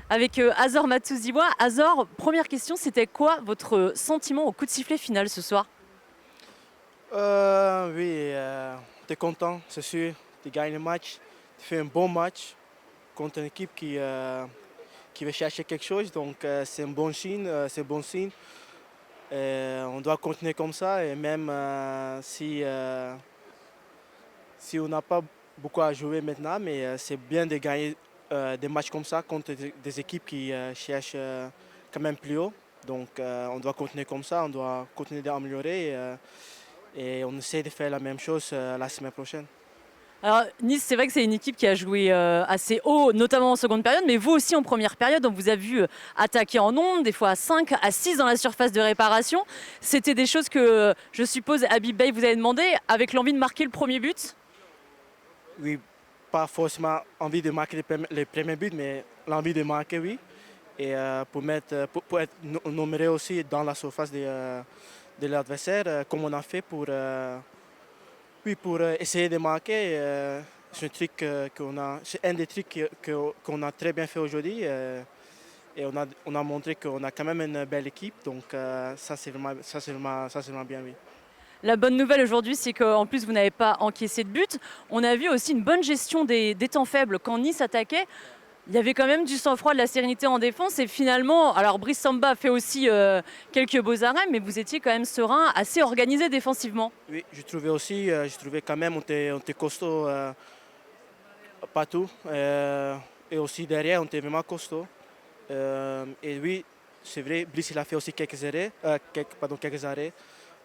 avec Azor Matuziwa. Azor, première question, c'était quoi votre sentiment au coup de sifflet final ce soir? Oui, tu es content, c'est sûr. Tu gagnes le match, tu fais un bon match contre une équipe qui veut chercher quelque chose. Donc c'est un bon signe, c'est un bon signe. On doit continuer comme ça et même si on n'a pas beaucoup à jouer maintenant, mais c'est bien de gagner des matchs comme ça contre des équipes qui cherchent quand même plus haut. Donc on doit continuer comme ça, on doit continuer d'améliorer et on essaie de faire la même chose la semaine prochaine. Alors Nice, c'est vrai que c'est une équipe qui a joué assez haut, notamment en seconde période, mais vous aussi en première période, on vous a vu attaquer en nombre, des fois à 5, à 6 dans la surface de réparation. C'était des choses que je suppose Habib Bey vous avait demandé avec l'envie de marquer le premier but. Oui, pas forcément envie de marquer les premiers buts, mais l'envie de marquer, oui. Et pour être numéré aussi dans la surface de l'adversaire, comme on a fait pour essayer de marquer. C'est un truc c'est un des trucs qu'on a très bien fait aujourd'hui. Et on a montré qu'on a quand même une belle équipe. Donc ça, c'est vraiment bien, oui. La bonne nouvelle aujourd'hui, c'est qu'en plus, vous n'avez pas encaissé de but. On a vu aussi une bonne gestion des temps faibles. Quand Nice attaquait, il y avait quand même du sang-froid, de la sérénité en défense. Et finalement, alors Brice Samba fait aussi quelques beaux arrêts, mais vous étiez quand même serein, assez organisé défensivement. Oui, je trouvais quand même on était costaud partout. Et aussi derrière, on était vraiment costaud. Et oui, c'est vrai, Brice il a fait aussi quelques arrêts.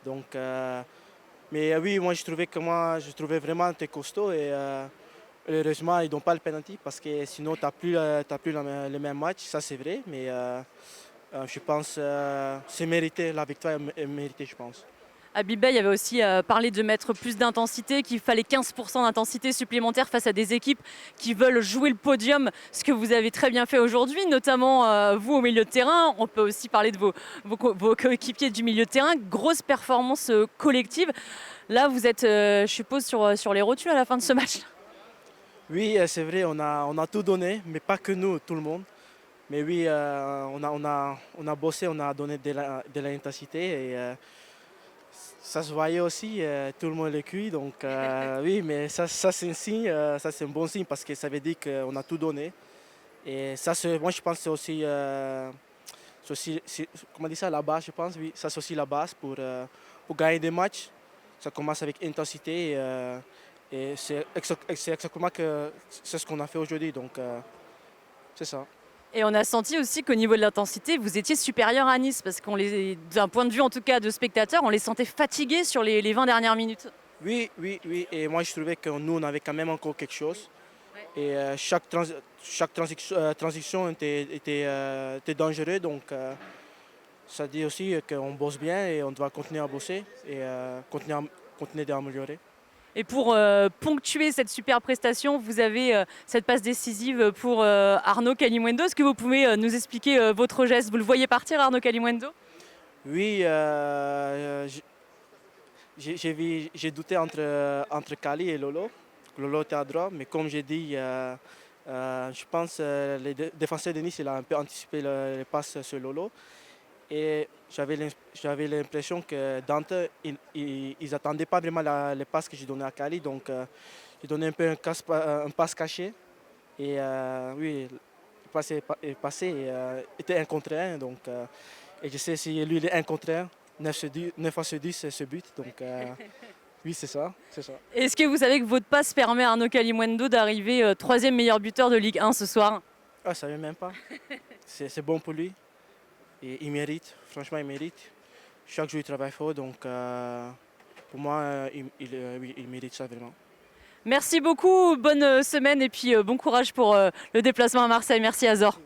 Donc, mais oui, moi je trouvais vraiment que tu es costaud et heureusement ils n'ont pas le penalty parce que sinon tu n'as plus le même match, ça c'est vrai, mais je pense que c'est mérité, la victoire est méritée, je pense. Habib Bey avait aussi parlé de mettre plus d'intensité, qu'il fallait 15% d'intensité supplémentaire face à des équipes qui veulent jouer le podium, ce que vous avez très bien fait aujourd'hui, notamment vous au milieu de terrain. On peut aussi parler de vos coéquipiers du milieu de terrain. Grosse performance collective. Là, vous êtes, je suppose, sur les rotules à la fin de ce match. Oui, c'est vrai, on a tout donné, mais pas que nous, tout le monde. Mais oui, on a bossé, on a donné de l'intensité et ça se voyait aussi, tout le monde le cuit. Donc oui, mais ça c'est un signe, ça c'est un bon signe parce que ça veut dire qu'on a tout donné. Et ça, moi je pense que c'est aussi comment on dit ça, la base, je pense, oui. Ça c'est aussi la base pour gagner des matchs. Ça commence avec intensité et c'est exactement c'est ce qu'on a fait aujourd'hui. Donc c'est ça. Et on a senti aussi qu'au niveau de l'intensité, vous étiez supérieur à Nice, parce d'un point de vue en tout cas de spectateurs, on les sentait fatigués sur les 20 dernières minutes. Oui, oui, oui. Et moi, je trouvais que nous, on avait quand même encore quelque chose. Et chaque transition était dangereuse. Donc, ça dit aussi qu'on bosse bien et on doit continuer à bosser et continuer d'améliorer. Et pour ponctuer cette super prestation, vous avez cette passe décisive pour Arnaud Kalimuendo. Est-ce que vous pouvez nous expliquer votre geste? Vous le voyez partir, Arnaud Kalimuendo? Oui, j'ai douté entre Kali et Lolo. Lolo était à droite, mais comme j'ai dit, je pense que le défenseur de Nice il a un peu anticipé les passes sur Lolo. Et j'avais l'impression que Dante, ils n'attendaient pas vraiment les passes que j'ai données à Kali. Donc, j'ai donné un peu un passe caché. Et oui, il passait et était 1 contre 1. Donc, et je sais si lui il est 1 contre 1, 9 fois sur 10, c'est ce but. Donc, oui, c'est ça. C'est ça. Est-ce que vous savez que votre passe permet à Arnaud Kalimuendo d'arriver troisième meilleur buteur de Ligue 1 ce soir? Ah, je ne savais même pas. C'est bon pour lui. Et il mérite, franchement, il mérite. Chaque jour, il travaille fort. Donc, pour moi, oui, il mérite ça vraiment. Merci beaucoup, bonne semaine et puis bon courage pour le déplacement à Marseille. Merci Azor.